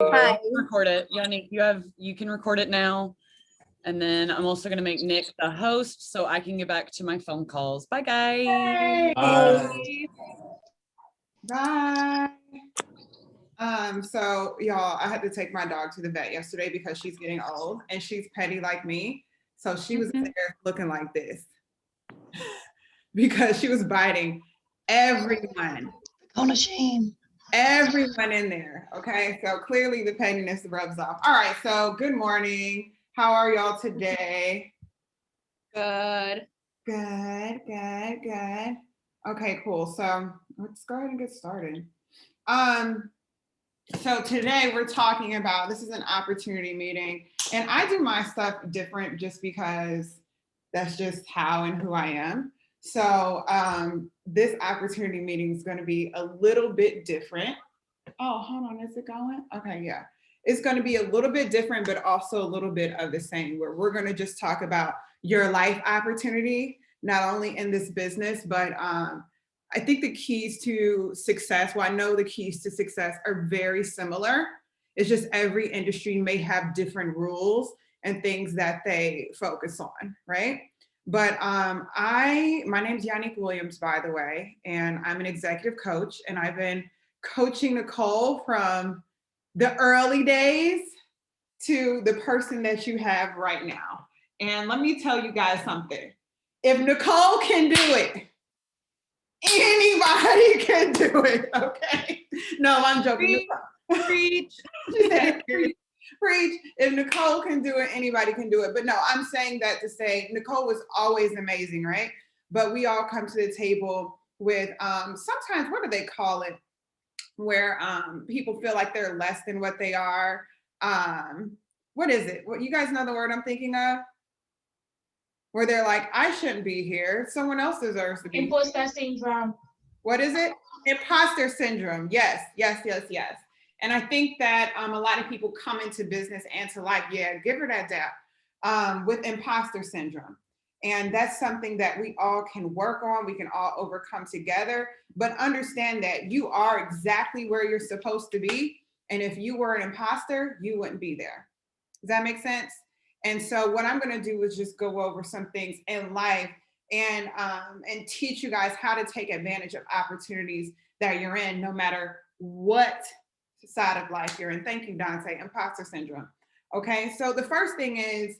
Hi. Record it. Yannick, you can record it now. And then I'm also going to make Nick the host so I can get back to my phone calls. Bye, guys. Bye. Bye. So y'all, I had to take my dog to the vet yesterday because she's getting old and she's petty like me. So she was there looking like this because she was biting everyone. On a shame. Everyone in there. Okay. So clearly the pettiness rubs off. All right. So good morning. How are y'all today? Good. Good. Okay, cool. So let's go ahead and get started. So today we're talking about, this is an opportunity meeting, and I do my stuff different just because that's just how and who I am. So this opportunity meeting is going to be a little bit different. Oh, hold on, is it going? Okay, yeah. It's going to be a little bit different, but also a little bit of the same, where we're going to just talk about your life opportunity, not only in this business, but I think the keys to success, well, I know the keys to success are very similar. It's just every industry may have different rules and things that they focus on, right? But my name's Yannick Williams, by the way, and I'm an executive coach, and I've been coaching Nicole from the early days to the person that you have right now. And let me tell you guys something. If Nicole can do it, anybody can do it, okay? No, I'm joking. Preach. She said, preach. If Nicole can do it, anybody can do it. But no, I'm saying that to say Nicole was always amazing, right? But we all come to the table with sometimes, what do they call it? Where people feel like they're less than what they are. What is it? What, you guys know the word I'm thinking of? Where they're like, I shouldn't be here. Someone else deserves to be here. Imposter syndrome. What is it? Imposter syndrome. Yes. And I think that a lot of people come into business and to life, yeah, give her that dap, with imposter syndrome. And that's something that we all can work on. We can all overcome together, but understand that you are exactly where you're supposed to be. And if you were an imposter, you wouldn't be there. Does that make sense? And so what I'm going to do is just go over some things in life and teach you guys how to take advantage of opportunities that you're in, no matter what side of life you're in. Thank you, Dante. Imposter syndrome. Okay, so the first thing is,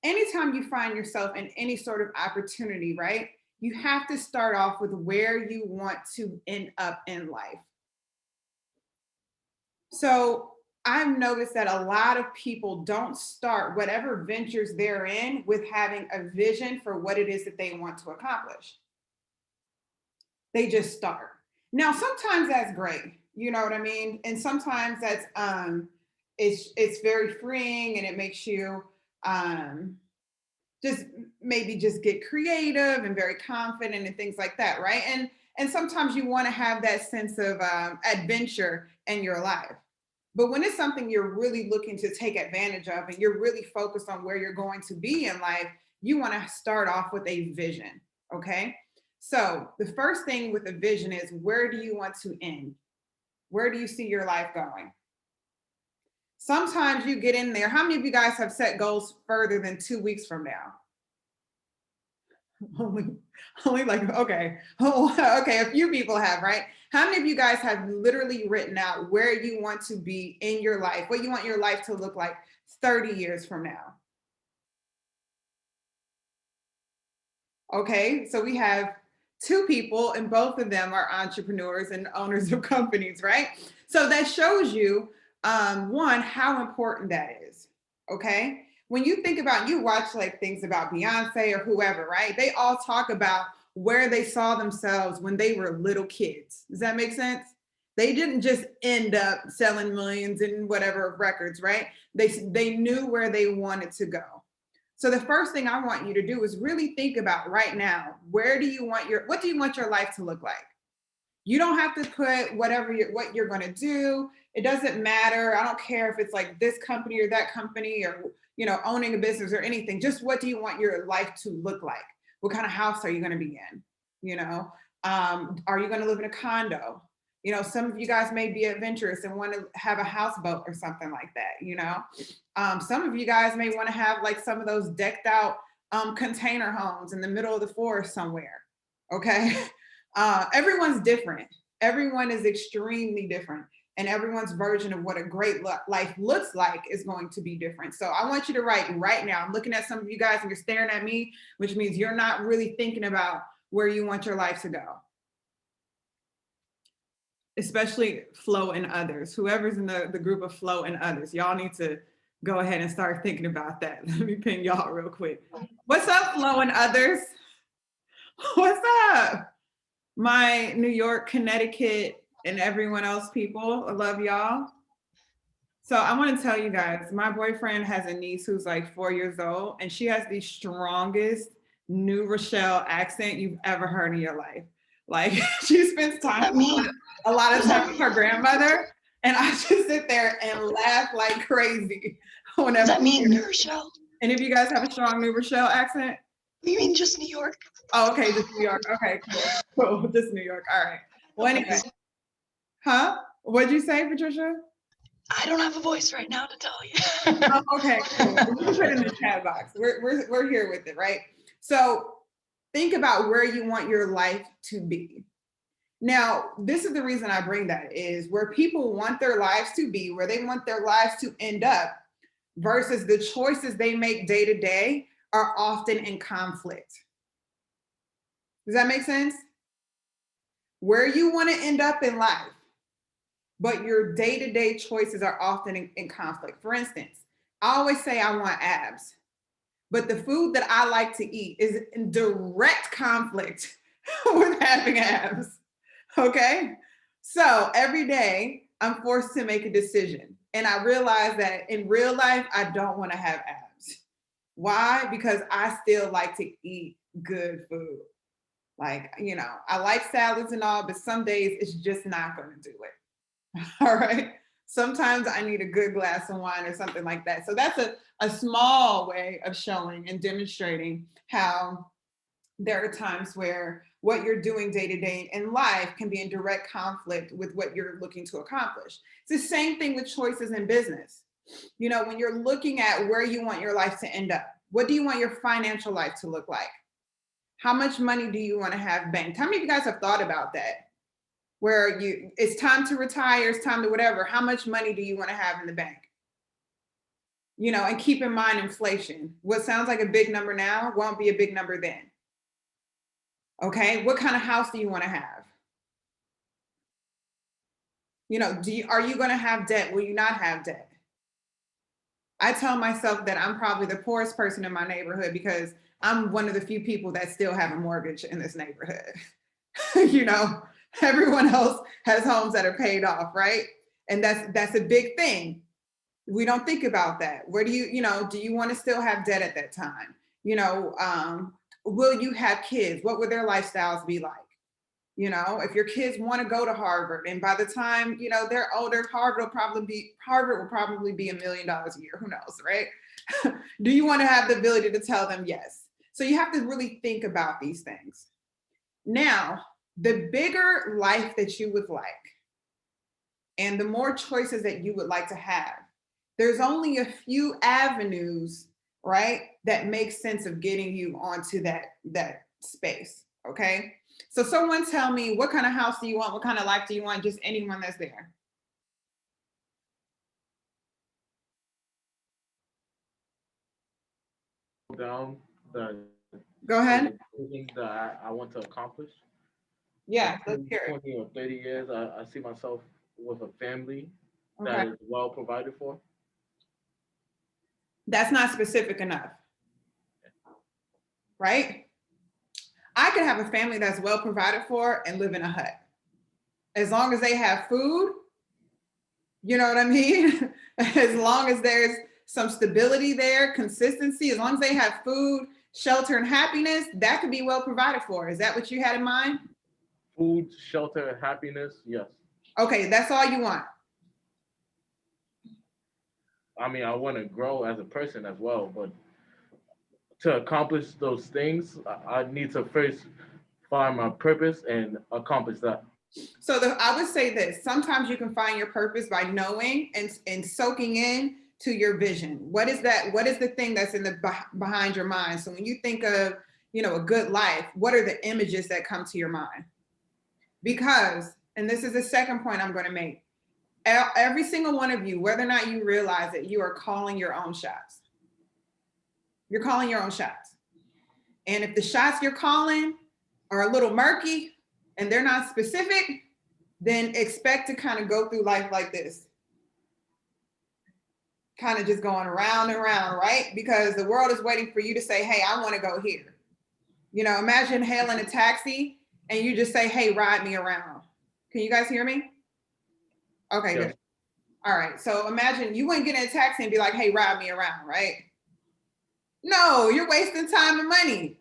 anytime you find yourself in any sort of opportunity, right, you have to start off with where you want to end up in life. So I've noticed that a lot of people don't start whatever ventures they're in with having a vision for what it is that they want to accomplish. They just start. Now, sometimes that's great, you know what I mean? And sometimes that's it's very freeing, and it makes you just get creative and very confident and things like that, right? And sometimes you want to have that sense of adventure in your life. But when it's something you're really looking to take advantage of and you're really focused on where you're going to be in life, you want to start off with a vision, okay? So the first thing with a vision is, where do you want to end? Where do you see your life going? Sometimes you get in there. How many of you guys have set goals further than 2 weeks from now? Only like, okay. Oh, okay, a few people have, right? How many of you guys have literally written out where you want to be in your life, what you want your life to look like 30 years from now? Okay, so we have 2 people, and both of them are entrepreneurs and owners of companies, right? So that shows you, one, how important that is, okay? When you think about, you watch like things about Beyonce or whoever, right? They all talk about where they saw themselves when they were little kids. Does that make sense? They didn't just end up selling millions and whatever records, right? They knew where they wanted to go. So the first thing I want you to do is really think about right now, what do you want your life to look like? You don't have to put what you're going to do. It doesn't matter. I don't care if it's like this company or that company, or, you know, owning a business or anything. Just what do you want your life to look like? What kind of house are you going to be in? You know, are you going to live in a condo? You know, some of you guys may be adventurous and want to have a houseboat or something like that, you know. Some of you guys may want to have like some of those decked out container homes in the middle of the forest somewhere, okay? Everyone's different. Everyone is extremely different. And everyone's version of what a great life looks like is going to be different. So I want you to write right now. I'm looking at some of you guys and you're staring at me, which means you're not really thinking about where you want your life to go. Especially Flo and others. Whoever's in the group of Flo and others, y'all need to go ahead and start thinking about that. Let me ping y'all real quick. What's up, Flo and others? What's up? My New York, Connecticut, and everyone else people, I love y'all. So I want to tell you guys, my boyfriend has a niece who's like 4 years old, and she has the strongest New Rochelle accent you've ever heard in your life. Like she spends time, a lot of time with her grandmother, and I just sit there and laugh like crazy. Whenever Does that mean New Rochelle? Any of you guys have a strong New Rochelle accent? You mean just New York? Oh, okay, just New York. Okay, cool. Just New York. All right. Well, anyway. Huh? What'd you say, Patricia? I don't have a voice right now to tell you. Oh, okay, cool. We'll put it in the chat box. We're here with it, right? So think about where you want your life to be. Now, this is the reason I bring that is where people want their lives to be, where they want their lives to end up versus the choices they make day to day are often in conflict. Does that make sense? Where you want to end up in life, but your day-to-day choices are often in conflict. For instance, I always say I want abs, but the food that I like to eat is in direct conflict with having abs, okay? So every day I'm forced to make a decision. And I realize that in real life, I don't want to have abs. Why? Because I still like to eat good food. Like, you know, I like salads and all, but some days it's just not going to do it. All right. Sometimes I need a good glass of wine or something like that. So that's a small way of showing and demonstrating how there are times where what you're doing day to day in life can be in direct conflict with what you're looking to accomplish. It's the same thing with choices in business. You know, when you're looking at where you want your life to end up, what do you want your financial life to look like? How much money do you want to have banked? How many of you guys have thought about that? Where it's time to retire, it's time to whatever. How much money do you want to have in the bank? You know, and keep in mind inflation. What sounds like a big number now won't be a big number then. Okay, what kind of house do you want to have? You know, are you going to have debt? Will you not have debt? I tell myself that I'm probably the poorest person in my neighborhood because I'm one of the few people that still have a mortgage in this neighborhood. You know, everyone else has homes that are paid off, right? And that's a big thing. We don't think about that. Where do you want to still have debt at that time? You know, will you have kids? What would their lifestyles be like? You know, if your kids want to go to Harvard, and by the time, you know, they're older, Harvard will probably be $1 million a year. Who knows, right? Do you want to have the ability to tell them yes? So you have to really think about these things. Now, the bigger life that you would like, and the more choices that you would like to have, there's only a few avenues, right, that make sense of getting you onto that space, okay? So someone tell me, what kind of house do you want? What kind of life do you want? Just anyone that's there. Down the Go ahead. things that I want to accomplish. Yeah, In let's hear it. 20 or 30 years, I see myself with a family Okay. that is well provided for. That's not specific enough, right? I could have a family that's well provided for and live in a hut. As long as they have food, you know what I mean? As long as there's some stability there, consistency, as long as they have food, shelter, and happiness, that could be well provided for. Is that what you had in mind? Food, shelter, and happiness, yes. Okay, that's all you want. I mean, I want to grow as a person as well, but to accomplish those things, I need to first find my purpose and accomplish that. So I would say this, sometimes you can find your purpose by knowing and soaking in to your vision. What is that? What is the thing that's in the behind your mind? So when you think of, you know, a good life, what are the images that come to your mind? Because, and this is the second point I'm going to make, every single one of you, whether or not you realize it, you are calling your own shots. You're calling your own shots. And if the shots you're calling are a little murky and they're not specific, then expect to kind of go through life like this. Kind of just going around and around, right? Because the world is waiting for you to say, hey, I want to go here. You know, imagine hailing a taxi and you just say, hey, ride me around. Can you guys hear me? Okay, Yeah. good. All right. So imagine you wouldn't get in a taxi and be like, hey, ride me around, right? No, you're wasting time and money.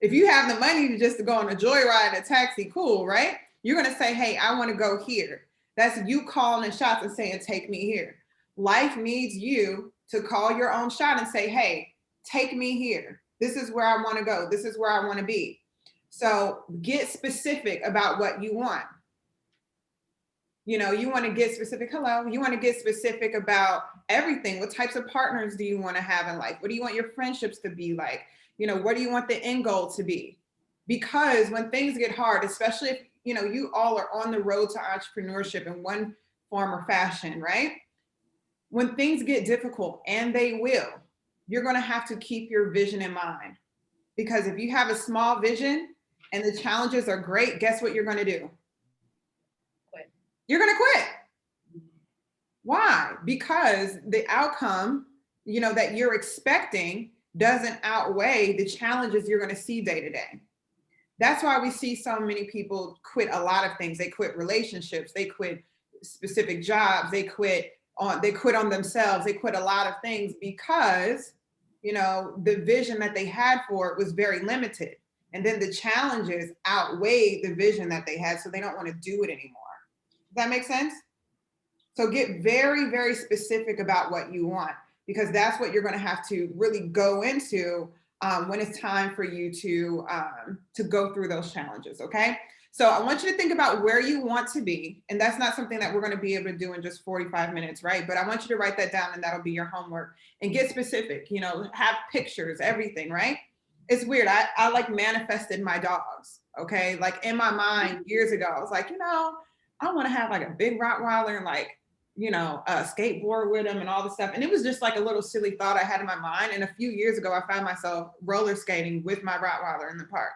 If you have the money to go on a joyride in a taxi, cool, right? You're going to say, hey, I want to go here. That's you calling the shots and saying, take me here. Life needs you to call your own shot and say, hey, take me here. This is where I want to go. This is where I want to be. So get specific about what you want. You know, you want to get specific. Hello. You want to get specific about everything. What types of partners do you want to have in life? What do you want your friendships to be like? You know, what do you want the end goal to be? Because when things get hard, especially if, you know, you all are on the road to entrepreneurship in one form or fashion, right? When things get difficult, and they will, you're going to have to keep your vision in mind. Because if you have a small vision and the challenges are great, guess what you're going to do? Quit. You're going to quit. Why? Because the outcome, you know, that you're expecting doesn't outweigh the challenges you're going to see day to day. That's why we see so many people quit a lot of things. They quit relationships, they quit specific jobs, they quit on themselves, they quit a lot of things because, you know, the vision that they had for it was very limited. And then the challenges outweigh the vision that they had, so they don't want to do it anymore. Does that make sense? So get very, very specific about what you want, because that's what you're going to have to really go into when it's time for you to go through those challenges, okay? So I want you to think about where you want to be, and that's not something that we're going to be able to do in just 45 minutes, right? But I want you to write that down, and that'll be your homework, and get specific, you know, have pictures, everything, right? It's weird. I like manifested my dogs, okay? Like in my mind years ago, I was like, you know, I want to have like a big Rottweiler and like, you know, skateboard with him and all this stuff. And it was just like a little silly thought I had in my mind. And a few years ago, I found myself roller skating with my Rottweiler in the park.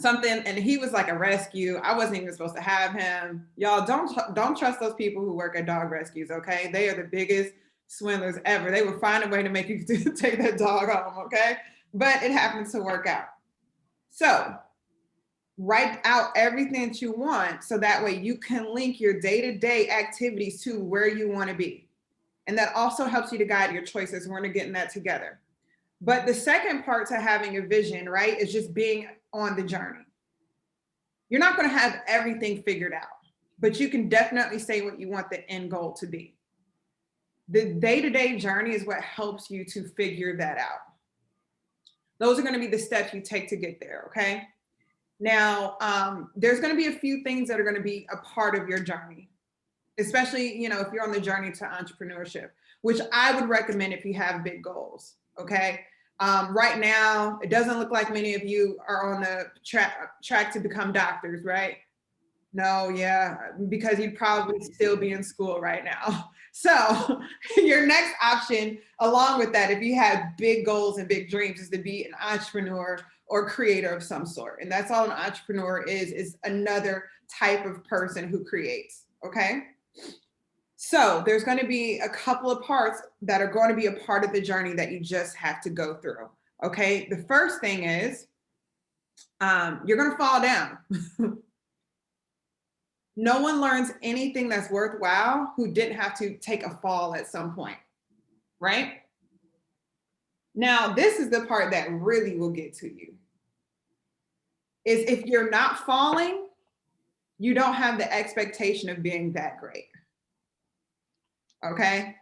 And he was like a rescue. I wasn't even supposed to have him. Y'all don't trust those people who work at dog rescues, okay? They are the biggest swindlers ever. They will find a way to make you take that dog home, okay? But it happens to work out. So write out everything that you want so that way you can link your day-to-day activities to where you want to be. And that also helps you to guide your choices. We're getting that together. But the second part to having a vision, right, is just being on the journey. You're not going to have everything figured out, but you can definitely say what you want the end goal to be. The day-to-day journey is what helps you to figure that out. Those are going to be the steps you take to get there, okay? Now, there's going to be a few things that are going to be a part of your journey, especially, you know, if you're on the journey to entrepreneurship, which I would recommend if you have big goals, okay? Right now, it doesn't look like many of you are on the track to become doctors, right? No, yeah, because you'd probably still be in school right now. So your next option, along with that, if you have big goals and big dreams, is to be an entrepreneur or creator of some sort. And that's all an entrepreneur is another type of person who creates, okay? So there's going to be a couple of parts that are going to be a part of the journey that you just have to go through, okay? The first thing is you're going to fall down. No one learns anything that's worthwhile who didn't have to take a fall at some point, right? Now, this is the part that really will get to you. Is if you're not falling, you don't have the expectation of being that great. Okay?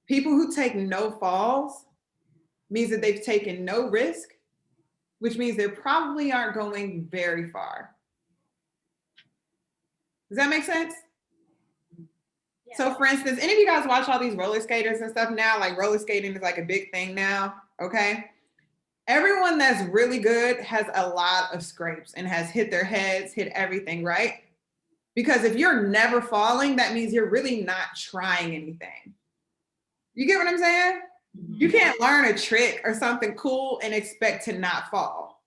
People who take no falls means that they've taken no risk, which means they probably aren't going very far. Does that make sense? Yeah. So for instance, any of you guys watch all these roller skaters and stuff now? Like roller skating is like a big thing now, okay? Everyone that's really good has a lot of scrapes and has hit their heads, hit everything, right? Because if you're never falling, that means you're really not trying anything. You get what I'm saying? You can't learn a trick or something cool and expect to not fall.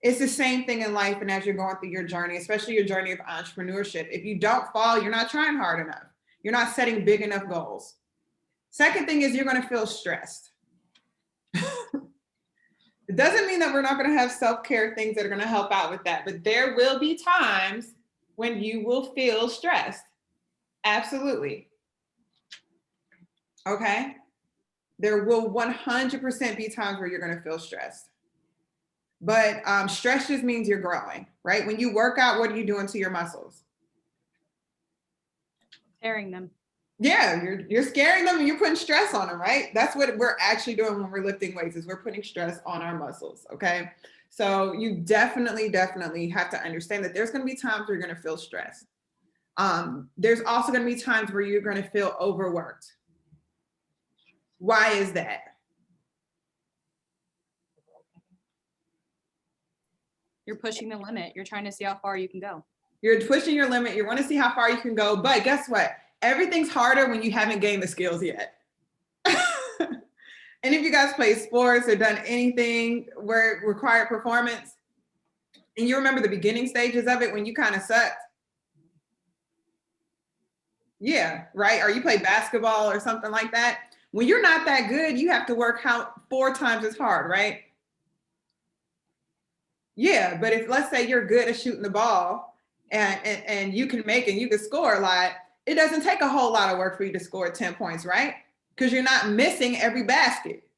It's the same thing in life and as you're going through your journey, especially your journey of entrepreneurship. If you don't fall, you're not trying hard enough. You're not setting big enough goals. Second thing is you're going to feel stressed. It doesn't mean that we're not going to have self-care things that are going to help out with that, but there will be times when you will feel stressed. Absolutely. Okay? There will 100% be times where you're going to feel stressed. But stress just means you're growing, right? When you work out, what are you doing to your muscles? Tearing them. Yeah, you're scaring them and you're putting stress on them, right? That's what we're actually doing when we're lifting weights is we're putting stress on our muscles, okay? So you definitely have to understand that there's going to be times where you're going to feel stressed. There's also going to be times where you're going to feel overworked. Why is that? You're pushing the limit. You're trying to see how far you can go. You're pushing your limit. You want to see how far you can go. But guess what? Everything's harder when you haven't gained the skills yet. Any of you guys played sports or done anything where it required performance? And you remember the beginning stages of it when you kind of sucked? Yeah, right? Or you play basketball or something like that. When you're not that good, you have to work 4 times as hard, right? Yeah, but if let's say you're good at shooting the ball and you can make and you can score a lot, it doesn't take a whole lot of work for you to score 10 points, right? Because you're not missing every basket.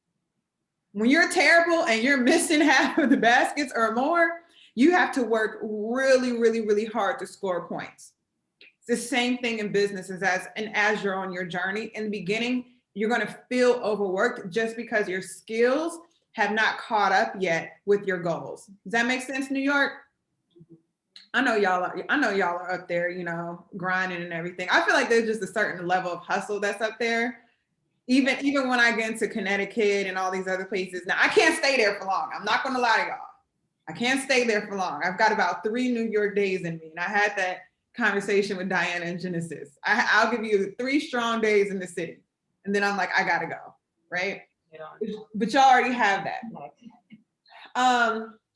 When you're terrible and you're missing half of the baskets or more, you have to work really hard to score points. It's the same thing in businesses as you're on your journey. In the beginning, you're going to feel overworked just because your skills have not caught up yet with your goals. Does that make sense, New York? I know y'all are up there, you know, grinding and everything. I feel like there's just a certain level of hustle that's up there. Even when I get into Connecticut and all these other places. Now, I can't stay there for long. I'm not going to lie to y'all. I can't stay there for long. I've got about 3 New York days in me. And I had that conversation with Diana and Genesis. I'll give you 3 strong days in the city. And then I'm like, I got to go, right? But y'all already have that.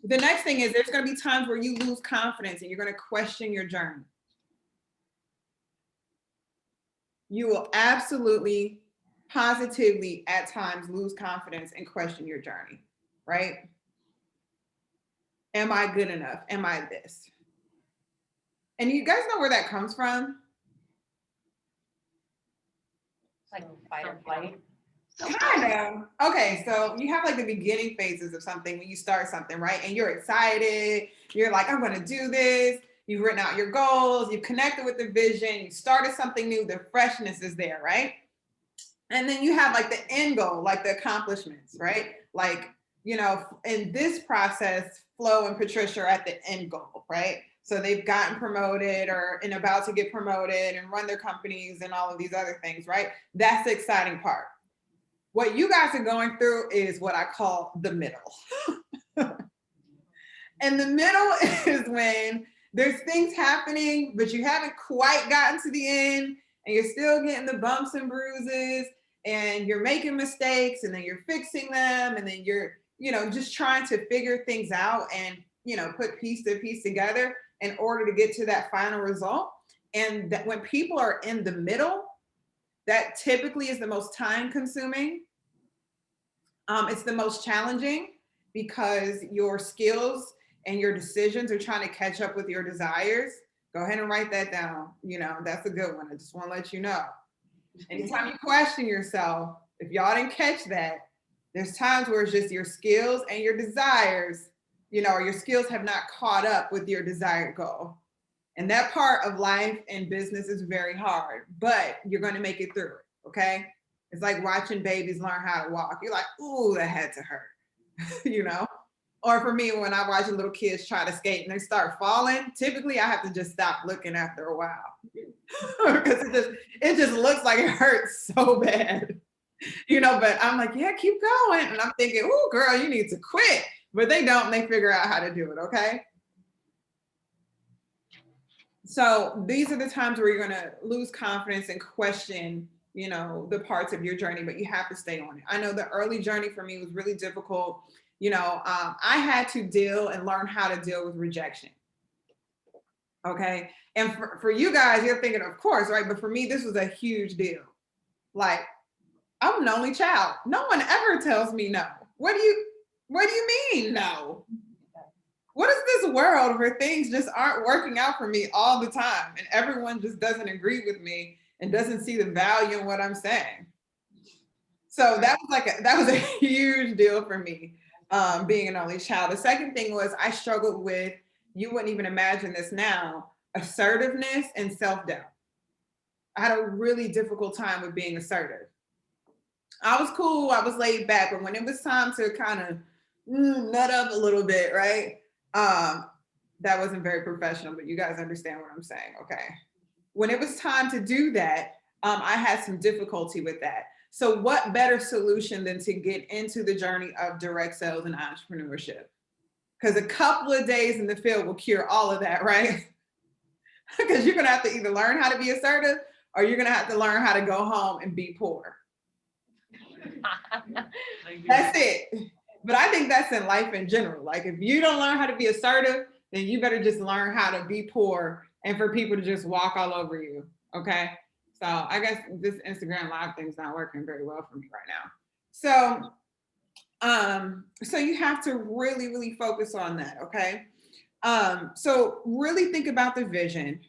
The next thing is there's going to be times where you lose confidence and you're going to question your journey. You will absolutely, positively at times lose confidence and question your journey, right? Am I good enough? Am I this? And you guys know where that comes from? Like fight or flight. Kind of. Okay, so you have like the beginning phases of something when you start something, right? And you're excited. You're like, I'm going to do this. You've written out your goals. You've connected with the vision. You started something new. The freshness is there, right? And then you have like the end goal, like the accomplishments, right? Like, you know, in this process, Flo and Patricia are at the end goal, right? So they've gotten promoted or about to get promoted and run their companies and all of these other things, right? That's the exciting part. What you guys are going through is what I call the middle. And the middle is when there's things happening, but you haven't quite gotten to the end and you're still getting the bumps and bruises and you're making mistakes and then you're fixing them and then you're, you know, just trying to figure things out and, you know, put piece to piece together in order to get to that final result. And that when people are in the middle, that typically is the most time consuming. It's the most challenging because your skills and your decisions are trying to catch up with your desires. Go ahead and write that down. You know, that's a good one. I just want to let you know. Anytime you question yourself, if y'all didn't catch that, there's times where it's just your skills and your desires, you know, or your skills have not caught up with your desired goal. And that part of life and business is very hard, but you're going to make it through it, okay? It's like watching babies learn how to walk. You're like, ooh, that had to hurt, you know? Or for me, when I watch little kids try to skate and they start falling, typically I have to just stop looking after a while. Because it just looks like it hurts so bad. But I'm like, yeah, keep going. And I'm thinking, oh, girl, you need to quit. But they don't, and they figure out how to do it, okay? So these are the times where you're gonna lose confidence and question, the parts of your journey, but you have to stay on it. I know the early journey for me was really difficult. I had to deal and learn how to deal with rejection. Okay. And for you guys, you're thinking, of course, right? But for me, this was a huge deal. Like, I'm an only child. No one ever tells me no. What do you mean no? What is this world where things just aren't working out for me all the time and everyone just doesn't agree with me and doesn't see the value in what I'm saying? So that was a huge deal for me, being an only child. The second thing was I struggled with, you wouldn't even imagine this now, assertiveness and self-doubt. I had a really difficult time with being assertive. I was cool, I was laid back, but when it was time to kind of nut up a little bit, right? That wasn't very professional, but you guys understand what I'm saying, okay? When it was time to do that, I had some difficulty with that. So what better solution than to get into the journey of direct sales and entrepreneurship? Because a couple of days in the field will cure all of that, right? Because you're gonna have to either learn how to be assertive or you're gonna have to learn how to go home and be poor. That's it. But I think that's in life in general. Like if you don't learn how to be assertive, then you better just learn how to be poor and for people to just walk all over you, okay? So I guess this Instagram Live thing's not working very well for me right now. So you have to really, really focus on that, okay? So really think about the vision,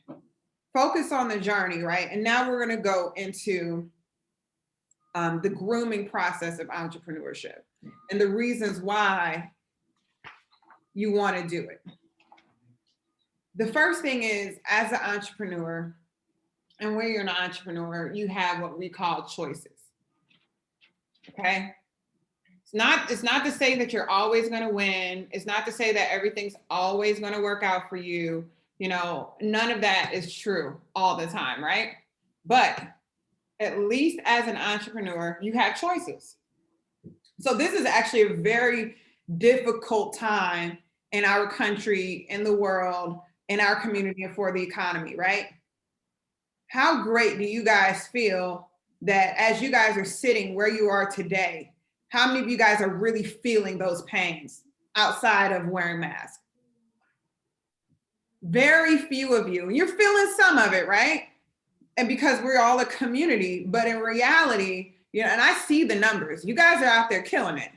focus on the journey, right? And now we're gonna go into the grooming process of entrepreneurship and the reasons why you wanna do it. The first thing is, as an entrepreneur, and when you're an entrepreneur, you have what we call choices, okay? It's not to say that you're always going to win. It's not to say that everything's always going to work out for you. None of that is true all the time, right? But at least as an entrepreneur, you have choices. So this is actually a very difficult time in our country, in the world, in our community, and for the economy, right? How great do you guys feel that as you guys are sitting where you are today, how many of you guys are really feeling those pains outside of wearing masks? Very few of you. You're feeling some of it, right? And because we're all a community, but in reality, and I see the numbers, you guys are out there killing it.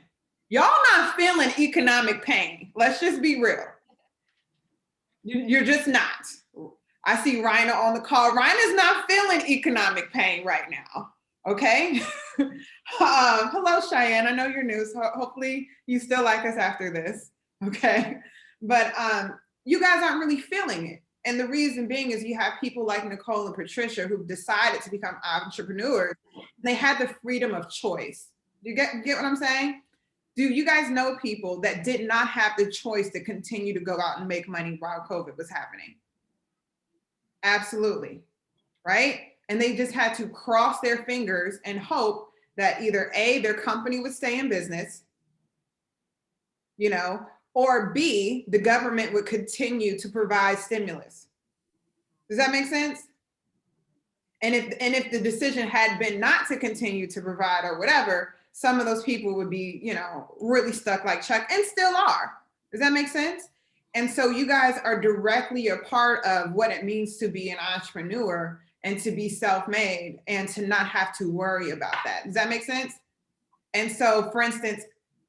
Y'all not feeling economic pain. Let's just be real. You're just not. I see Rhina on the call. Rhina's not feeling economic pain right now, okay? Hello, Cheyenne. I know you're new, so hopefully you still like us after this, okay? But you guys aren't really feeling it. And the reason being is you have people like Nicole and Patricia who've decided to become entrepreneurs. They had the freedom of choice. You get what I'm saying? Do you guys know people that did not have the choice to continue to go out and make money while COVID was happening? Absolutely, right? And they just had to cross their fingers and hope that either A, their company would stay in business, or B, the government would continue to provide stimulus. Does that make sense? And if the decision had been not to continue to provide or whatever, some of those people would be, really stuck like Chuck, and still are. Does that make sense? And so you guys are directly a part of what it means to be an entrepreneur and to be self-made and to not have to worry about that. Does that make sense? And so, for instance,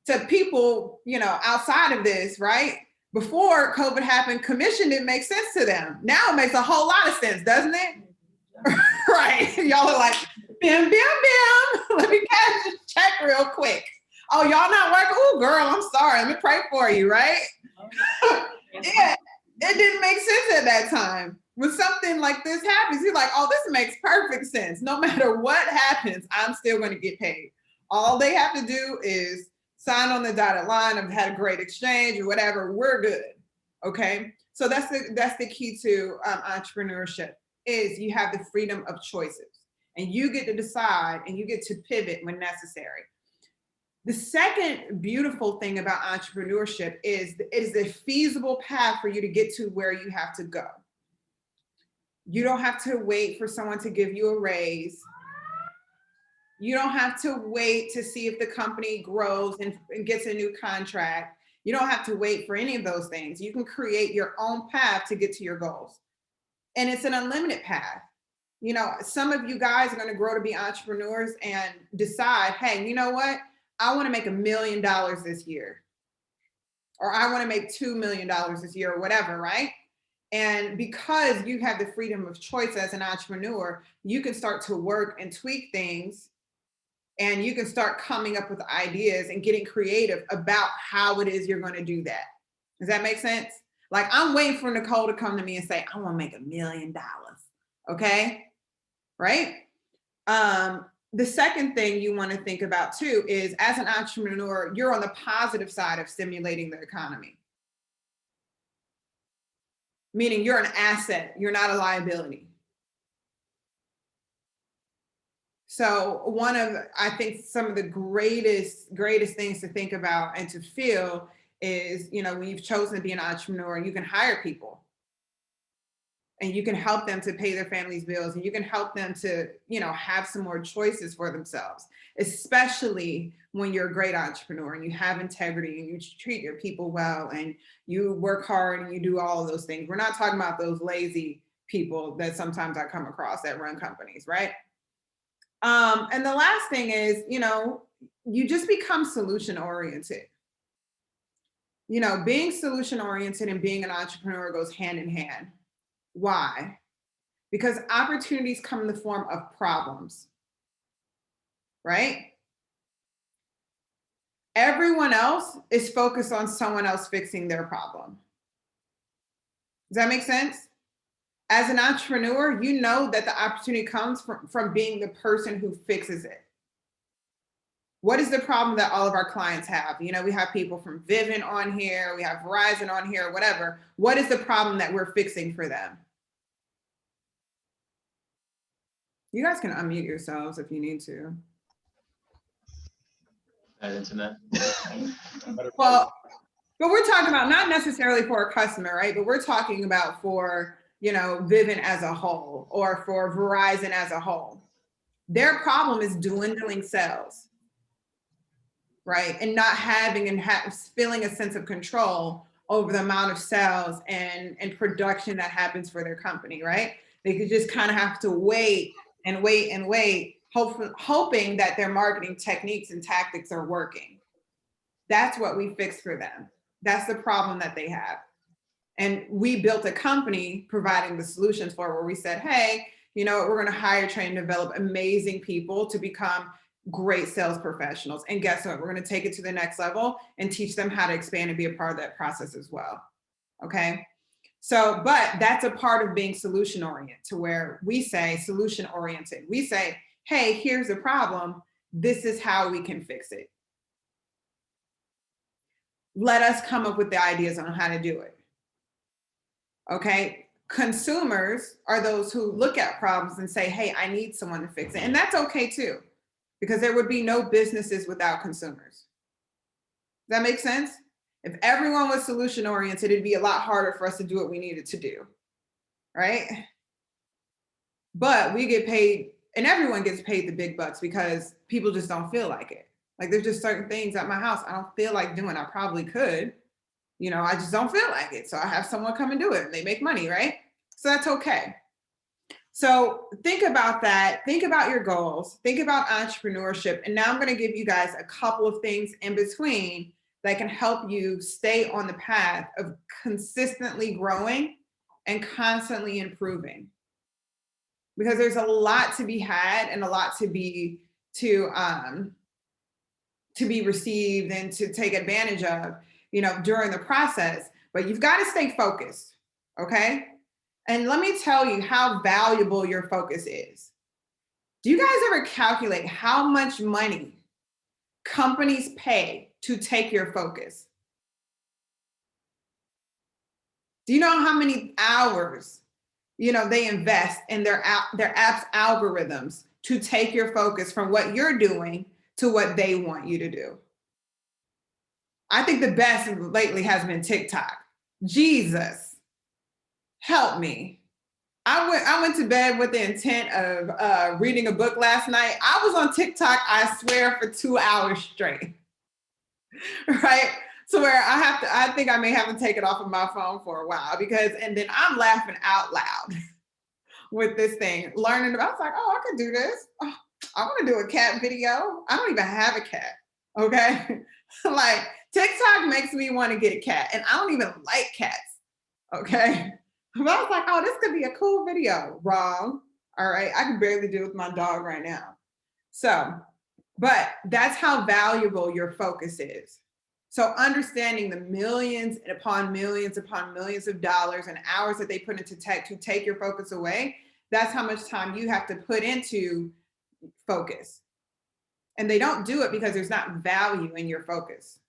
to people, outside of this, right? Before COVID happened, commission didn't make sense to them. Now it makes a whole lot of sense, doesn't it? Right? Y'all are like, bim, bim, bim. Let me cash this check real quick. Oh, y'all not working? Oh, girl, I'm sorry. Let me pray for you, right? Yeah, it didn't make sense at that time. When something like this happens, you're like, oh, this makes perfect sense. No matter what happens, I'm still going to get paid. All they have to do is signed on the dotted line, I've had a great exchange or whatever, we're good. Okay. So that's the key to entrepreneurship is you have the freedom of choices and you get to decide and you get to pivot when necessary. The second beautiful thing about entrepreneurship is it is a feasible path for you to get to where you have to go. You don't have to wait for someone to give you a raise. You don't have to wait to see if the company grows and gets a new contract. You don't have to wait for any of those things. You can create your own path to get to your goals. And it's an unlimited path. You know, some of you guys are going to grow to be entrepreneurs and decide, hey, you know what? I want to make $1 million this year, or I want to make $2 million this year, or whatever, right? And because you have the freedom of choice as an entrepreneur, you can start to work and tweak things, and you can start coming up with ideas and getting creative about how it is you're going to do that. Does that make sense? Like, I'm waiting for Nicole to come to me and say, I want to make $1 million. Okay. Right. The second thing you want to think about too is, as an entrepreneur, you're on the positive side of stimulating the economy. Meaning you're an asset, you're not a liability. So one of, I think, some of the greatest things to think about and to feel is, you know, when you've chosen to be an entrepreneur, you can hire people and you can help them to pay their family's bills, and you can help them to, you know, have some more choices for themselves, especially when you're a great entrepreneur and you have integrity and you treat your people well and you work hard and you do all of those things. We're not talking about those lazy people that sometimes I come across that run companies, right? And the last thing is, you know, you just become solution oriented. You know, being solution oriented and being an entrepreneur goes hand in hand. Why? Because opportunities come in the form of problems, right? Everyone else is focused on someone else fixing their problem. Does that make sense? As an entrepreneur, you know that the opportunity comes from being the person who fixes it. What is the problem that all of our clients have? You know, we have people from Vivint on here, we have Verizon on here, whatever. What is the problem that we're fixing for them? You guys can unmute yourselves if you need to. Internet. Well, but we're talking about not necessarily for a customer, right? But we're talking about for, you know, Vivint as a whole, or for Verizon as a whole. Their problem is dwindling sales, right? And not having and feeling a sense of control over the amount of sales and production that happens for their company, right? They could just kind of have to wait and wait and wait, hoping that their marketing techniques and tactics are working. That's what we fix for them. That's the problem that they have. And we built a company providing the solutions for, where we said, hey, you know what, we're going to hire, train, develop amazing people to become great sales professionals. And guess what? We're going to take it to the next level and teach them how to expand and be a part of that process as well. Okay. So, but that's a part of being solution oriented, to where we say solution oriented. We say, hey, here's the problem. This is how we can fix it. Let us come up with the ideas on how to do it. Okay. Consumers are those who look at problems and say, hey, I need someone to fix it. And that's okay too, because there would be no businesses without consumers. Does that make sense? If everyone was solution oriented, it'd be a lot harder for us to do what we needed to do, right? But we get paid, and everyone gets paid the big bucks because people just don't feel like it. Like, there's just certain things at my house I don't feel like doing. I probably could, you know, I just don't feel like it. So I have someone come and do it and they make money, right? So that's okay. So think about that. Think about your goals. Think about entrepreneurship. And now I'm going to give you guys a couple of things in between that can help you stay on the path of consistently growing and constantly improving. Because there's a lot to be had and a lot to be received and to take advantage of, you know, during the process. But you've got to stay focused, okay? And let me tell you how valuable your focus is. Do you guys ever calculate how much money companies pay to take your focus? Do you know how many hours, they invest in their app's algorithms to take your focus from what you're doing to what they want you to do? I think the best lately has been TikTok. Jesus, help me. I went to bed with the intent of reading a book last night. I was on TikTok, I swear, for 2 hours straight. Right? So where I think I may have to take it off of my phone for a while and then I'm laughing out loud with this thing, learning about, I was like, oh, I could do this. Oh, I want to do a cat video. I don't even have a cat. Okay. Like TikTok makes me want to get a cat and I don't even like cats. Okay. But I was like, oh, this could be a cool video. Wrong. All right. I can barely do it with my dog right now. So, but that's how valuable your focus is. So understanding the millions upon millions of dollars and hours that they put into tech to take your focus away, that's how much time you have to put into focus. And they don't do it because there's not value in your focus.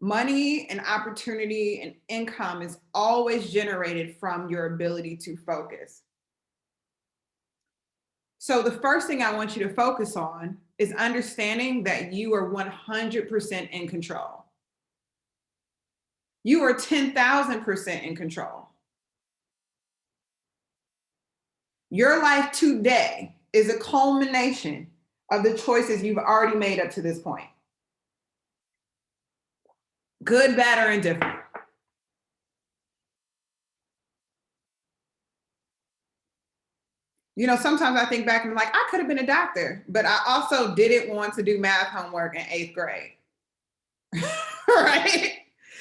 Money and opportunity and income is always generated from your ability to focus. So the first thing I want you to focus on is understanding that you are 100% in control. You are 10,000% in control. Your life today is a culmination of the choices you've already made up to this point. Good, bad, or indifferent. Sometimes I think back and I'm like, I could have been a doctor, but I also didn't want to do math homework in 8th grade. Right?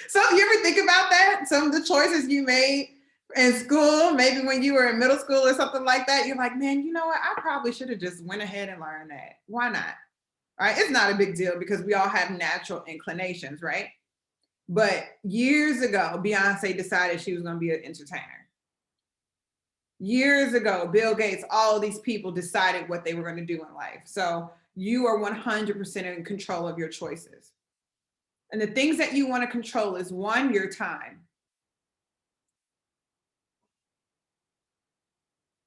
So you ever think about that? Some of the choices you made in school, maybe when you were in middle school or something like that, you're like, man, you know what? I probably should have just went ahead and learned that. Why not? All right? It's not a big deal because we all have natural inclinations, right? But years ago, Beyonce decided she was going to be an entertainer. Years ago, Bill Gates, all of these people decided what they were going to do in life. So you are 100% in control of your choices. And the things that you want to control is, one, your time.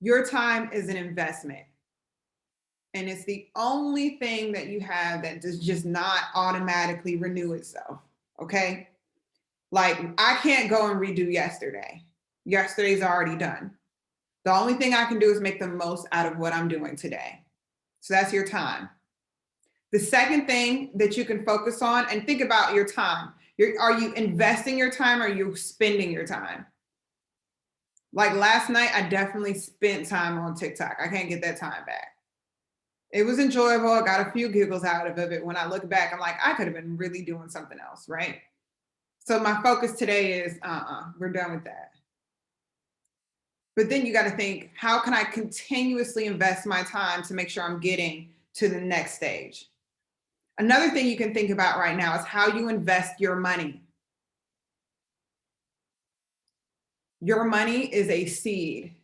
Your time is an investment. And it's the only thing that you have that does just not automatically renew itself. Okay? Like I can't go and redo yesterday. Yesterday's already done. The only thing I can do is make the most out of what I'm doing today. So that's your time. The second thing that you can focus on, and think about your time. Are you investing your time or are you spending your time? Like last night, I definitely spent time on TikTok. I can't get that time back. It was enjoyable. I got a few giggles out of it. When I look back, I'm like, I could have been really doing something else, right? So my focus today is, we're done with that. But then you got to think, how can I continuously invest my time to make sure I'm getting to the next stage? Another thing you can think about right now is how you invest your money. Your money is a seed.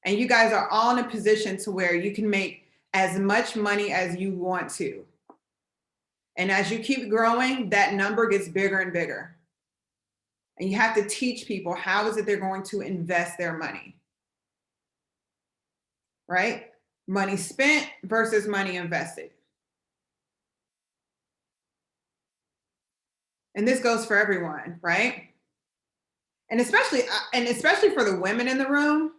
And you guys are all in a position to where you can make as much money as you want to. And as you keep growing, that number gets bigger and bigger. And you have to teach people how is it they're going to invest their money, right? Money spent versus money invested. And this goes for everyone, right? And especially for the women in the room,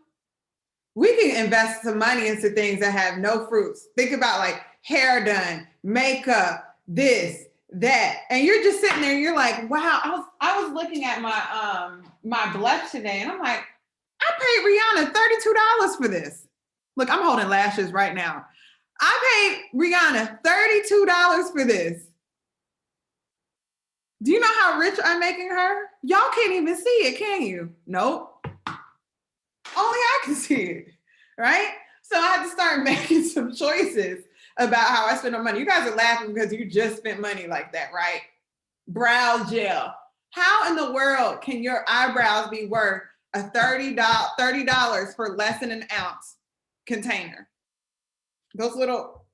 we can invest some money into things that have no fruits. Think about like hair done, makeup, this, that, and you're just sitting there and you're like, wow, I was looking at my my blush today and I'm like, I paid Rihanna $32 for this. Look, I'm holding lashes right now. I paid Rihanna $32 for this. Do you know how rich I'm making her? Y'all can't even see it, can you? Nope. Only I can see it, right? So I had to start making some choices about how I spend my money. You guys are laughing because you just spent money like that, right? Brow gel. How in the world can your eyebrows be worth a $30 for less than an ounce container? Those little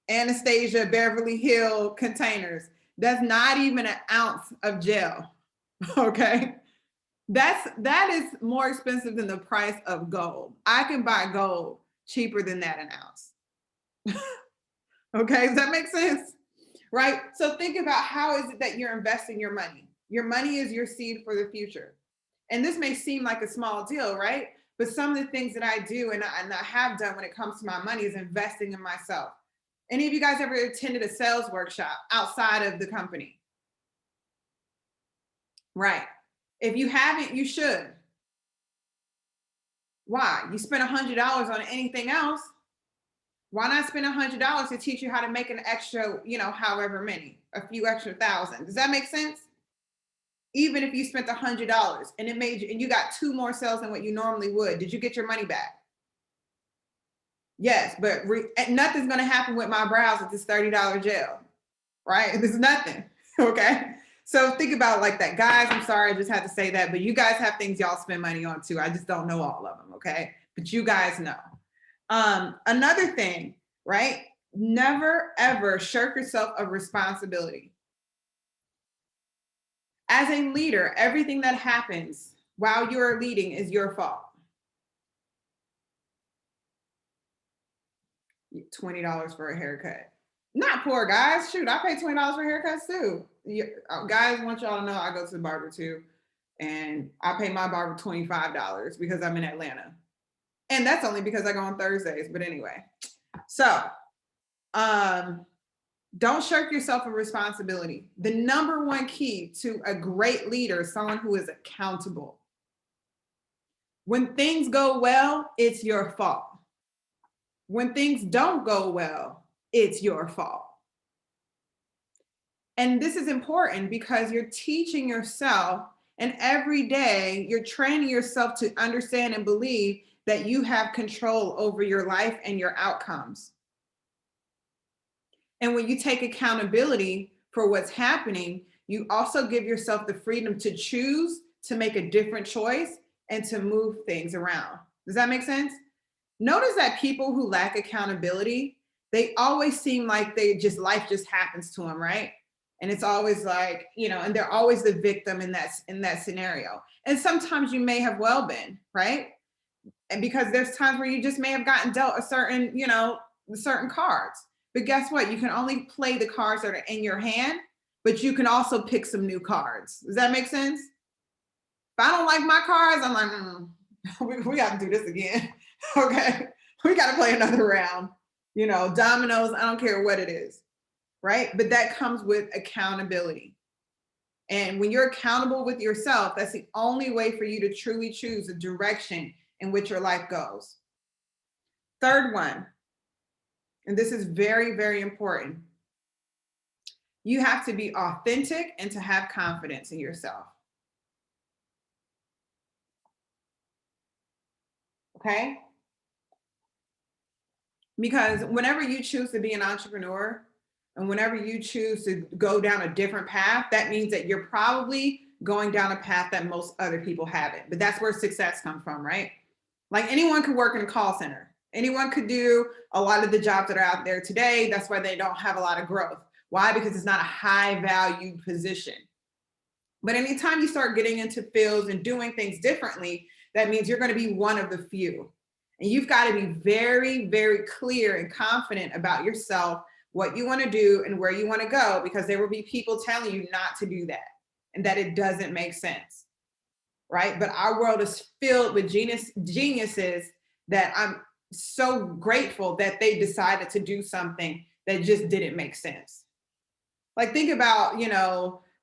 Anastasia Beverly Hill containers. That's not even an ounce of gel. Okay. That is more expensive than the price of gold. I can buy gold cheaper than that an ounce. Okay, does that make sense? Right? So think about how is it that you're investing your money? Your money is your seed for the future. And this may seem like a small deal, right? But some of the things that I do and I have done when it comes to my money is investing in myself. Any of you guys ever attended a sales workshop outside of the company? Right. If you haven't, you should. Why? You spend $100 on anything else. Why not spend $100 to teach you how to make an extra, however many, a few extra thousand? Does that make sense? Even if you spent $100 and it made you, and you got 2 more sales than what you normally would, did you get your money back? Yes, but nothing's going to happen with my brows with this $30 gel, right? There's nothing. Okay. So think about it like that. Guys, I'm sorry, I just had to say that, but you guys have things y'all spend money on too. I just don't know all of them. Okay. But you guys know. Another thing, right? Never ever shirk yourself of responsibility. As a leader, everything that happens while you are leading is your fault. $20 for a haircut. Not poor, guys. Shoot, I pay $20 for haircuts too. Guys, want y'all to know I go to the barber too. And I pay my barber $25 because I'm in Atlanta. And that's only because I go on Thursdays. But anyway, so don't shirk yourself of responsibility. The number one key to a great leader is someone who is accountable. When things go well, it's your fault. When things don't go well, it's your fault. And this is important because you're teaching yourself, and every day you're training yourself to understand and believe that you have control over your life and your outcomes. And when you take accountability for what's happening, you also give yourself the freedom to choose to make a different choice and to move things around. Does that make sense? Notice that people who lack accountability, they always seem like life just happens to them, right? And it's always like, and they're always the victim in that scenario. And sometimes you may have well been, right? And because there's times where you just may have gotten dealt certain cards. But guess what? You can only play the cards that are in your hand, but you can also pick some new cards. Does that make sense? If I don't like my cards, I'm like, we got to do this again. Okay. We got to play another round. Dominoes, I don't care what it is. Right? But that comes with accountability. And when you're accountable with yourself, that's the only way for you to truly choose the direction in which your life goes. Third one, and this is very, very important. You have to be authentic and to have confidence in yourself. Okay? Because whenever you choose to be an entrepreneur and whenever you choose to go down a different path, that means that you're probably going down a path that most other people haven't. But that's where success comes from, right? Like anyone could work in a call center. Anyone could do a lot of the jobs that are out there today. That's why they don't have a lot of growth. Why? Because it's not a high value position. But anytime you start getting into fields and doing things differently, that means you're going to be one of the few. And you've got to be very, very clear and confident about yourself, what you want to do and where you want to go, because there will be people telling you not to do that and that it doesn't make sense. Right? But our world is filled with geniuses that I'm so grateful that they decided to do something that just didn't make sense. Like think about,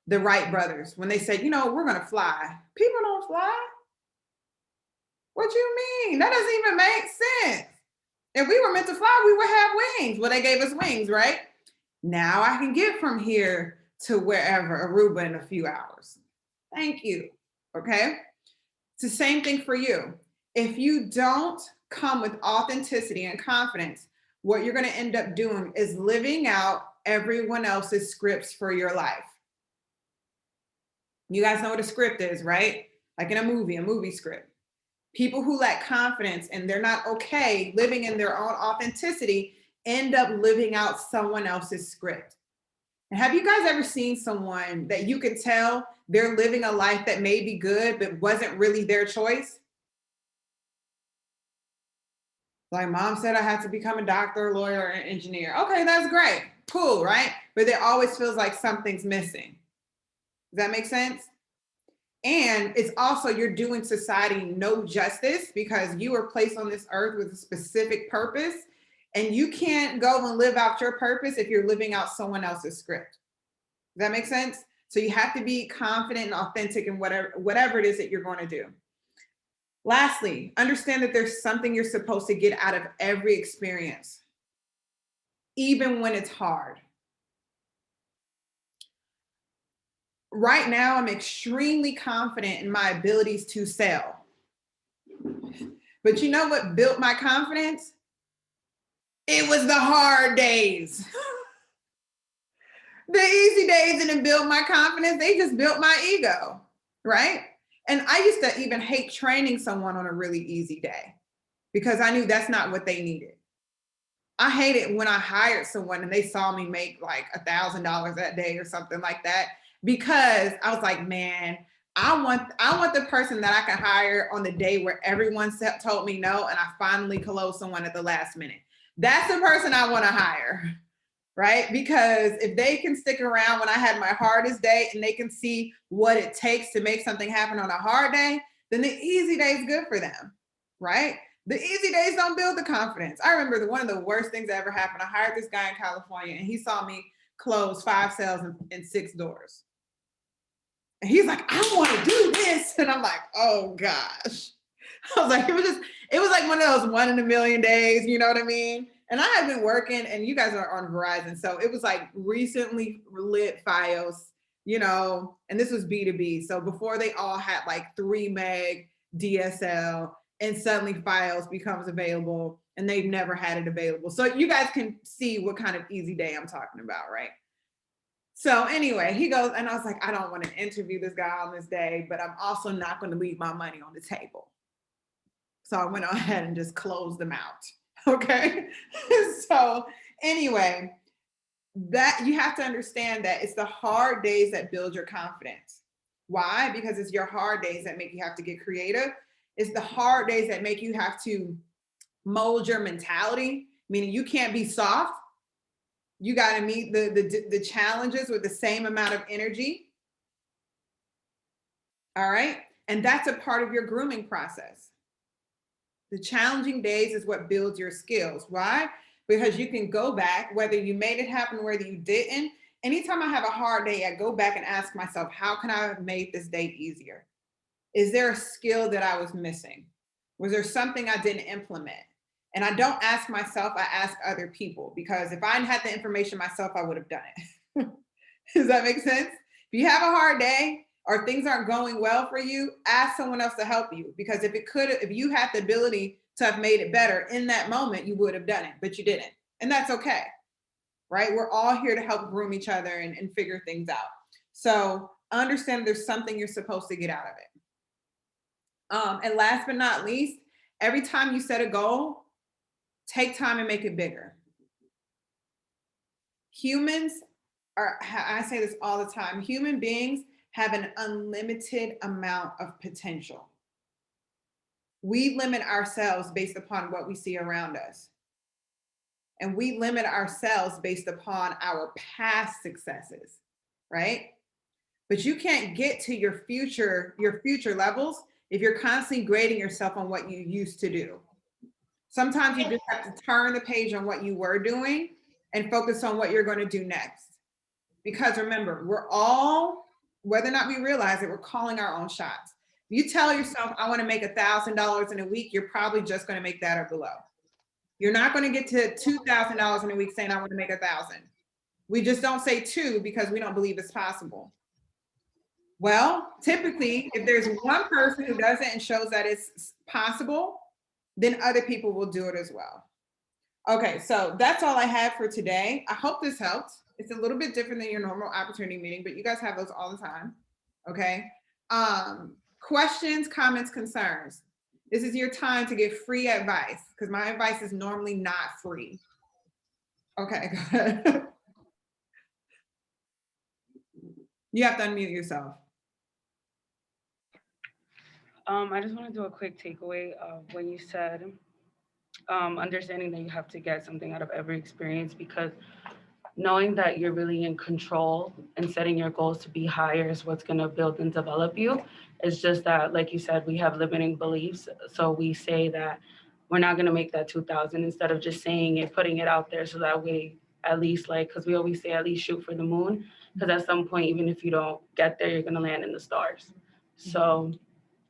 the Wright brothers, when they said, we're going to fly. People don't fly. What do you mean? That doesn't even make sense. If we were meant to fly, we would have wings. Well, they gave us wings, right? Now I can get from here to wherever, Aruba, in a few hours. Thank you. Okay. It's the same thing for you. If you don't come with authenticity and confidence, what you're going to end up doing is living out everyone else's scripts for your life. You guys know what a script is, right? Like in a movie script. People who lack confidence and they're not okay living in their own authenticity end up living out someone else's script. And have you guys ever seen someone that you can tell they're living a life that may be good, but wasn't really their choice? Like mom said, I had to become a doctor, lawyer, or an engineer. Okay, that's great. Cool, right? But it always feels like something's missing. Does that make sense? And it's also, you're doing society no justice because you were placed on this earth with a specific purpose, and you can't go and live out your purpose if you're living out someone else's script. Does that make sense? So you have to be confident and authentic in whatever it is that you're going to do. Lastly, understand that there's something you're supposed to get out of every experience, even when it's hard. Right now, I'm extremely confident in my abilities to sell. But you know what built my confidence? It was the hard days. The easy days didn't build my confidence. They just built my ego, right? And I used to even hate training someone on a really easy day because I knew that's not what they needed. I hated when I hired someone and they saw me make like $1,000 that day or something like that, because I was like, man, I want the person that I can hire on the day where everyone told me no and I finally closed someone at the last minute. That's the person I want to hire, right? Because if they can stick around when I had my hardest day and they can see what it takes to make something happen on a hard day, then the easy day is good for them, right? The easy days don't build the confidence. I remember one of the worst things that ever happened. I hired this guy in California and he saw me close 5 sales and 6 doors. And he's like, I want to do this. And I'm like, oh gosh. I was like, it was like one of those 1 in a million days, you know what I mean? And I had been working, and you guys are on Verizon. So it was like recently lit Fios, you know, and this was B2B. So before they all had like 3 meg DSL, and suddenly Fios becomes available and they've never had it available. So you guys can see what kind of easy day I'm talking about, right? So anyway, he goes, and I was like, I don't want to interview this guy on this day, but I'm also not going to leave my money on the table. So I went ahead and just closed them out. Okay. So anyway, that you have to understand that it's the hard days that build your confidence. Why? Because it's your hard days that make you have to get creative. It's the hard days that make you have to mold your mentality, meaning you can't be soft. You got to meet the challenges with the same amount of energy. All right. And that's a part of your grooming process. The challenging days is what builds your skills. Why? Because you can go back, whether you made it happen or whether you didn't. Anytime I have a hard day, I go back and ask myself, how can I have made this day easier? Is there a skill that I was missing? Was there something I didn't implement? And I don't ask myself, I ask other people, because if I had the information myself, I would have done it. Does that make sense? If you have a hard day or things aren't going well for you, ask someone else to help you. Because if you had the ability to have made it better in that moment, you would have done it, but you didn't. And that's okay, right? We're all here to help groom each other and figure things out. So understand there's something you're supposed to get out of it. And last but not least, every time you set a goal, take time and make it bigger. Humans are, I say this all the time, human beings have an unlimited amount of potential. We limit ourselves based upon what we see around us. And we limit ourselves based upon our past successes, right? But you can't get to your future levels if you're constantly grading yourself on what you used to do. Sometimes you just have to turn the page on what you were doing and focus on what you're going to do next. Because remember, we're all, whether or not we realize it, we're calling our own shots. If you tell yourself, I want to make $1,000 in a week, you're probably just going to make that or below. You're not going to get to $2,000 in a week saying, I want to make 1,000. We just don't say 2 because we don't believe it's possible. Well, typically, if there's one person who does it and shows that it's possible, then other people will do it as well. Okay, so that's all I have for today. I hope this helped. It's a little bit different than your normal opportunity meeting, but you guys have those all the time, okay? Questions, comments, concerns. This is your time to get free advice because my advice is normally not free. Okay, go ahead. You have to unmute yourself. I just want to do a quick takeaway of when you said understanding that you have to get something out of every experience, because knowing that you're really in control and setting your goals to be higher is what's going to build and develop you. It's just that, like you said, we have limiting beliefs. So we say that we're not going to make that 2000 instead of just saying it, putting it out there so that way, at least like, because we always say at least shoot for the moon, because at some point, even if you don't get there, you're going to land in the stars. So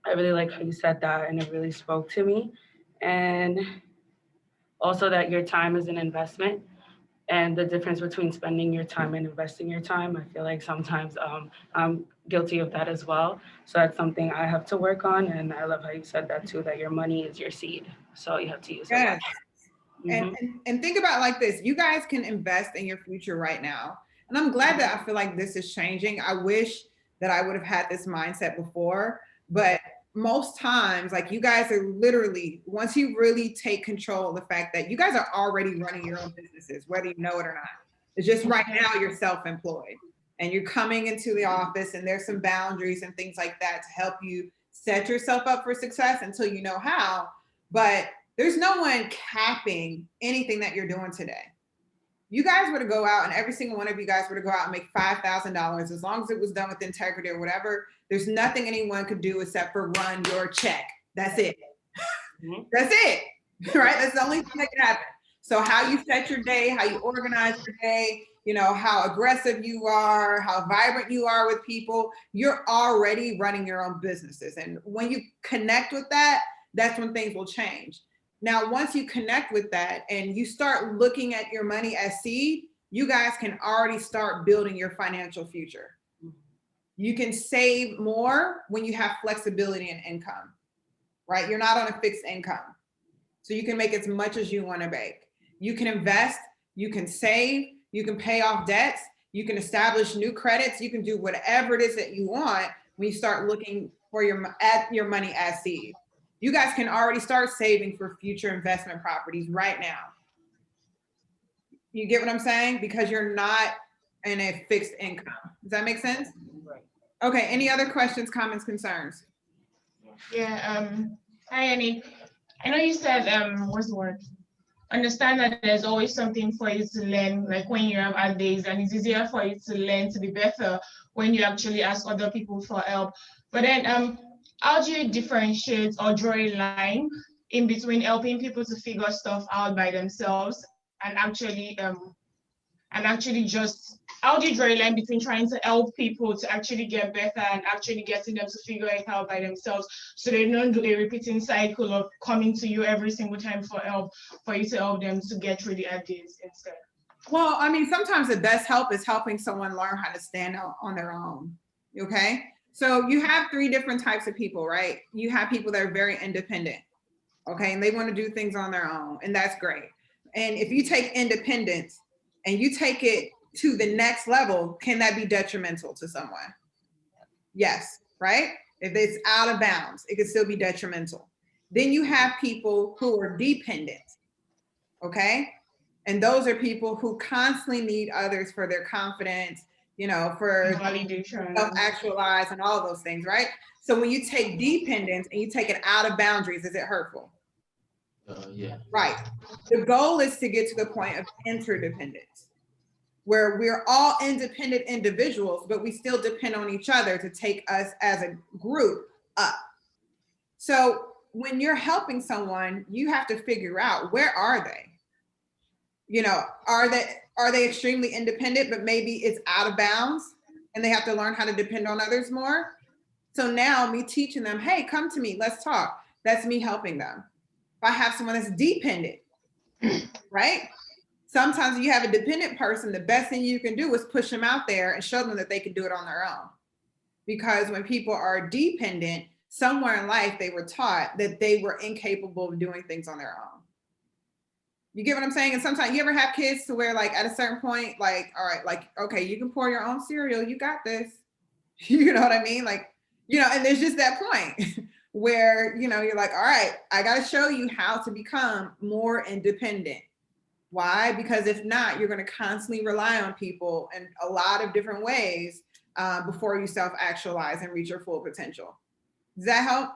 I really like how you said that, and it really spoke to me. And also that your time is an investment, and the difference between spending your time and investing your time. I feel like sometimes I'm guilty of that as well. So that's something I have to work on. And I love how you said that too, that your money is your seed. So you have to use it. Yes. well. Mhm. And think about it like this. You guys can invest in your future right now. And I'm glad that I feel like this is changing. I wish that I would have had this mindset before, but most times, like you guys are literally, once you really take control of the fact that you guys are already running your own businesses, whether you know it or not. It's just right now you're self-employed and you're coming into the office and there's some boundaries and things like that to help you set yourself up for success until you know how. But there's no one capping anything that you're doing today. You guys were to go out and every single one of you guys were to go out and make $5,000, as long as it was done with integrity or whatever, there's nothing anyone could do except for run your check. That's it. Mhm. That's it, right? That's the only thing that can happen. So how you set your day, how you organize your day, you know, how aggressive you are, how vibrant you are with people, you're already running your own businesses. And when you connect with that, that's when things will change. Now, once you connect with that and you start looking at your money as seed, you guys can already start building your financial future. You can save more when you have flexibility in income, right? You're not on a fixed income. So you can make as much as you want to make. You can invest, you can save, you can pay off debts, you can establish new credits, you can do whatever it is that you want when you start looking for your money as seed. You guys can already start saving for future investment properties right now. You get what I'm saying? Because you're not in a fixed income. Does that make sense? Right. Okay, any other questions, comments, concerns? Yeah, hi Annie. I know you said what's the word? Understand that there's always something for you to learn, like when you have hard days, and it's easier for you to learn to be better when you actually ask other people for help. But then how do you differentiate or draw a line in between helping people to figure stuff out by themselves and actually just, how do you draw a line between trying to help people to actually get better and actually getting them to figure it out by themselves so they don't do a repeating cycle of coming to you every single time for help, for you to help them to get through the hard days instead? Well, I mean, sometimes the best help is helping someone learn how to stand out on their own. Okay. So you have three different types of people, right? You have people that are very independent. Okay. And they want to do things on their own. And that's great. And if you take independence and you take it to the next level, can that be detrimental to someone? Yes. Right. If it's out of bounds, it can still be detrimental. Then you have people who are dependent. Okay. And those are people who constantly need others for their confidence, you know, for Validation. self-actualize and all of those things, right? So when you take dependence and you take it out of boundaries, is it hurtful? Yeah. Right. The goal is to get to the point of interdependence, where we're all independent individuals, but we still depend on each other to take us as a group up. So when you're helping someone, you have to figure out, where are they? You know, are they extremely independent, but maybe it's out of bounds and they have to learn how to depend on others more? So now me teaching them, hey, come to me, let's talk. That's me helping them. If I have someone that's dependent, right? Sometimes you have a dependent person, the best thing you can do is push them out there and show them that they can do it on their own. Because when people are dependent, somewhere in life, they were taught that they were incapable of doing things on their own. You get what I'm saying? And sometimes you ever have kids to where like at a certain point, like, all right, like, okay, you can pour your own cereal. You got this. You know what I mean? Like, you know, and there's just that point where, you know, you're like, all right, I got to show you how to become more independent. Why? Because if not, you're going to constantly rely on people in a lot of different ways before you self-actualize and reach your full potential. Does that help?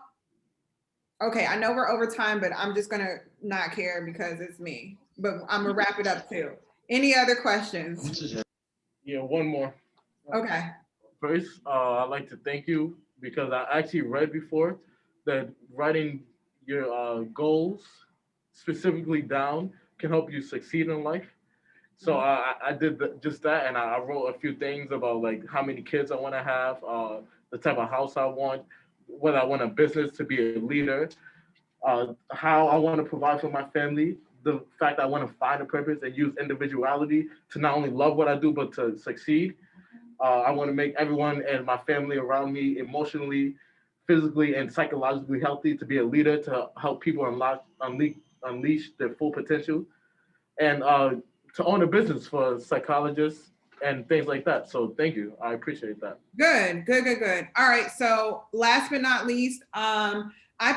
Okay, I know we're over time, but I'm just gonna not care because it's me. But I'm gonna wrap it up too. Any other questions? Yeah, one more. Okay. First, I'd like to thank you because I actually read before that writing your goals specifically down can help you succeed in life. So I did just that, and I wrote a few things about like how many kids I want to have, the type of house I want, whether I want a business to be a leader, how I want to provide for my family, the fact I want to find a purpose and use individuality to not only love what I do but to succeed. I want to make everyone and my family around me emotionally, physically, and psychologically healthy, to be a leader, to help people unleash their full potential, and to own a business for psychologists and things like that. So thank you. I appreciate that. Good, good, good, good. All right. So last but not least, I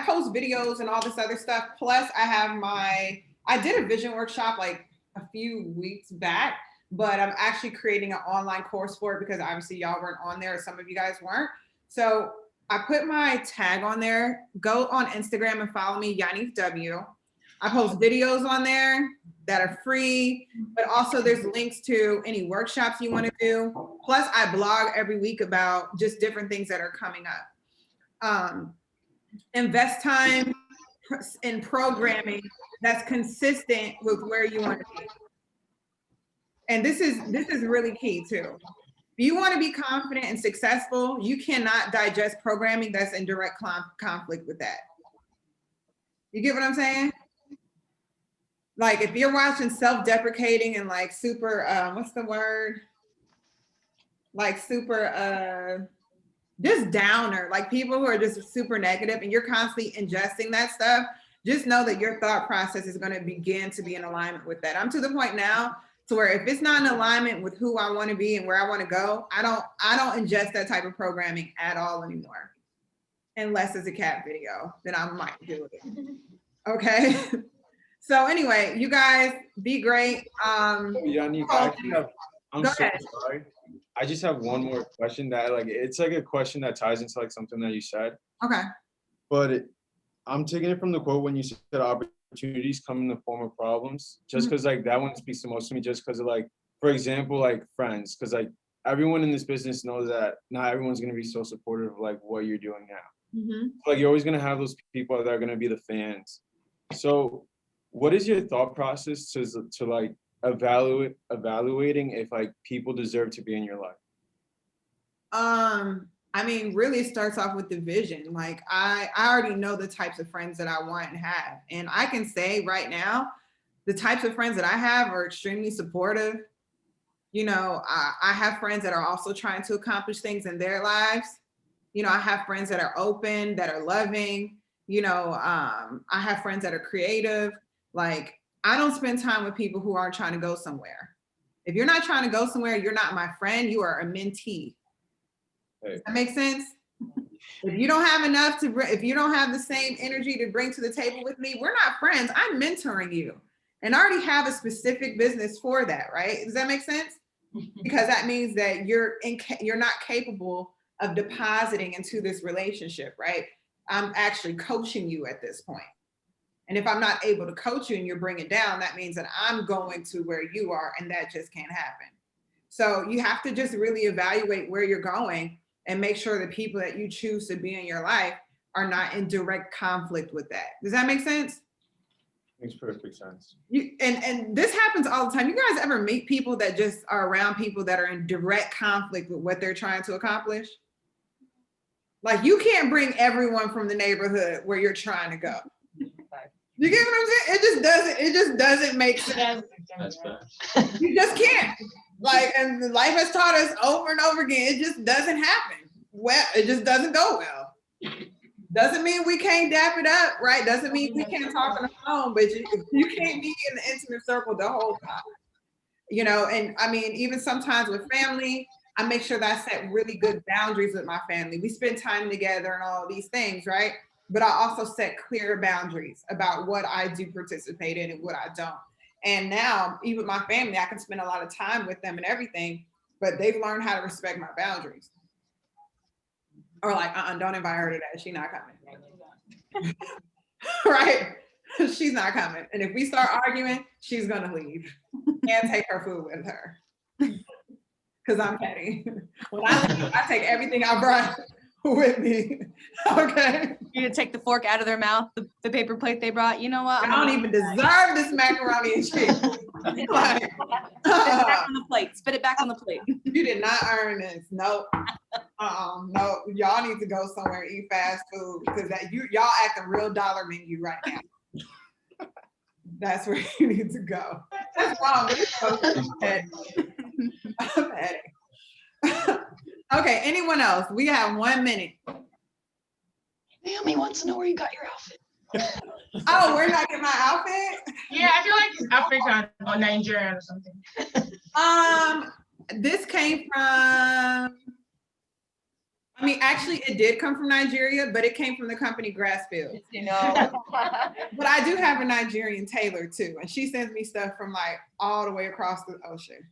post videos and all this other stuff. Plus, I did a vision workshop like a few weeks back, but I'm actually creating an online course for it because obviously y'all weren't on there. Some of you guys weren't. So I put my tag on there. Go on Instagram and follow me, Yanis W. I post videos on there that are free, but also there's links to any workshops you want to do. Plus, I blog every week about just different things that are coming up. Invest time in programming that's consistent with where you want to be. And this is really key too. If you want to be confident and successful, you cannot digest programming that's in direct conflict with that. You get what I'm saying? Like if you're watching self-deprecating and like super, what's the word? Like super, just downer, like people who are just super negative and you're constantly ingesting that stuff, just know that your thought process is going to begin to be in alignment with that. I'm to the point now to where if it's not in alignment with who I want to be and where I want to go, I don't ingest that type of programming at all anymore. Unless it's a cat video, then I might do it. Okay. So anyway, you guys be great. Yannick, I'm Go so ahead. sorry. I just have one more question that like it's like a question that ties into like something that you said. Okay. But I'm taking it from the quote when you said opportunities come in the form of problems. Just because like that one speaks the most to me. Just because of like, for example, like friends. Because like everyone in this business knows that not everyone's gonna be so supportive of like what you're doing now. Like you're always gonna have those people that are gonna be the fans. So what is your thought process to like evaluating if like people deserve to be in your life? I mean, really it starts off with the vision. Like I already know the types of friends that I want and have. And I can say right now, the types of friends that I have are extremely supportive. You know, I have friends that are also trying to accomplish things in their lives. You know, I have friends that are open, that are loving. You know, I have friends that are creative. Like, I don't spend time with people who aren't trying to go somewhere. If you're not trying to go somewhere, you're not my friend, you are a mentee. Hey. Does that make sense? If you don't have enough if you don't have the same energy to bring to the table with me, we're not friends. I'm mentoring you. And I already have a specific business for that, right? Does that make sense? Because that means that you're not capable of depositing into this relationship, right? I'm actually coaching you at this point. And if I'm not able to coach you and you're bringing down, that means that I'm going to where you are and that just can't happen. So you have to just really evaluate where you're going and make sure the people that you choose to be in your life are not in direct conflict with that. Does that make sense? Makes perfect sense. And this happens all the time. You guys ever meet people that just are around people that are in direct conflict with what they're trying to accomplish? Like you can't bring everyone from the neighborhood where you're trying to go. You get what I'm saying? It just doesn't make sense. That's bad. You just can't. Like, and life has taught us over and over again, it just doesn't happen. Well, it just doesn't go well. Doesn't mean we can't dap it up, right? Doesn't mean we can't talk on the phone, but you can't be in the intimate circle the whole time. You know, and I mean, even sometimes with family, I make sure that I set really good boundaries with my family. We spend time together and all these things, right? But I also set clear boundaries about what I do participate in and what I don't. And now, even my family, I can spend a lot of time with them and everything, but they've learned how to respect my boundaries. Or like, don't invite her to that. She's not coming. Right? She's not coming. And if we start arguing, she's gonna leave and take her food with her. Because I'm petty. When I leave, I take everything I brought with me. Okay. You're gonna take the fork out of their mouth, the paper plate they brought. You know what? I don't even deserve this macaroni and cheese. Like, Spit it back on the plate. Spit it back on the plate. you did not earn this. Nope. No. Y'all need to go somewhere and eat fast food because that y'all acting real dollar menu right now. That's where you need to go. That's wrong. I'm petty. Okay, anyone else? We have 1 minute. Naomi wants to know where you got your outfit. Oh, we're not getting my outfit? Yeah, I feel like it's African or Nigerian or something. This came from, I mean, actually it did come from Nigeria, but it came from the company Grassfield. You know. But I do have a Nigerian tailor too, and she sends me stuff from like all the way across the ocean.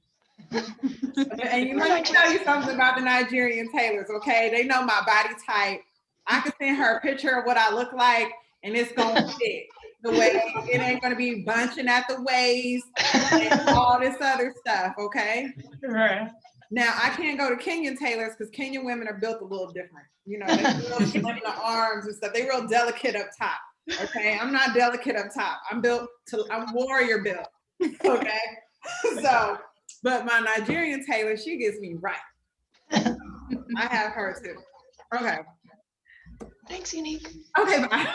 And let me tell you something about the Nigerian tailors, okay? They know my body type. I can send her a picture of what I look like, and it's gonna fit the way it ain't gonna be bunching at the waist and all this other stuff, okay? Right. Now I can't go to Kenyan tailors because Kenyan women are built a little different. You know, they're real slim in the arms and stuff. They're real delicate up top. Okay, I'm not delicate up top. I'm warrior built. Okay, so, but my Nigerian tailor, she gets me right. I have her too. Okay. Thanks, Unique. Okay, bye.